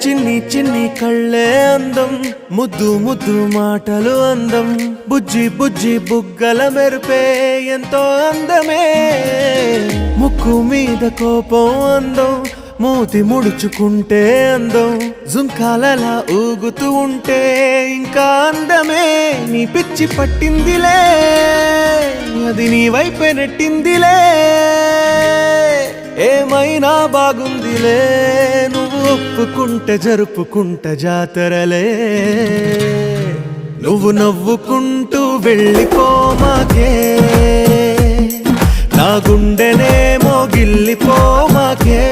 చిన్ని చిన్ని కళ్ళే అందం, ముద్దు ముద్దు మాటలు అందం, బుజ్జి బుజ్జి బుగ్గల మెరుపే ఎంతో అందమే. ముక్కు మీద కోపం అందం, మూతి ముడుచుకుంటే అందం, జుంకాలలా ఊగుతూ ఉంటే ఇంకా అందమే. నీ పిచ్చి పట్టిందిలే, అది నీ వైపే నెట్టిందిలే. ఏమైనా బాగుందిలే, నువ్వు ఒప్పుకుంటే జరుపుకుంట జాతరలే. నువ్వు నవ్వుకుంటూ వెళ్ళిపోమాకే, నా గుండెనేమో గిల్లిపోమాకే.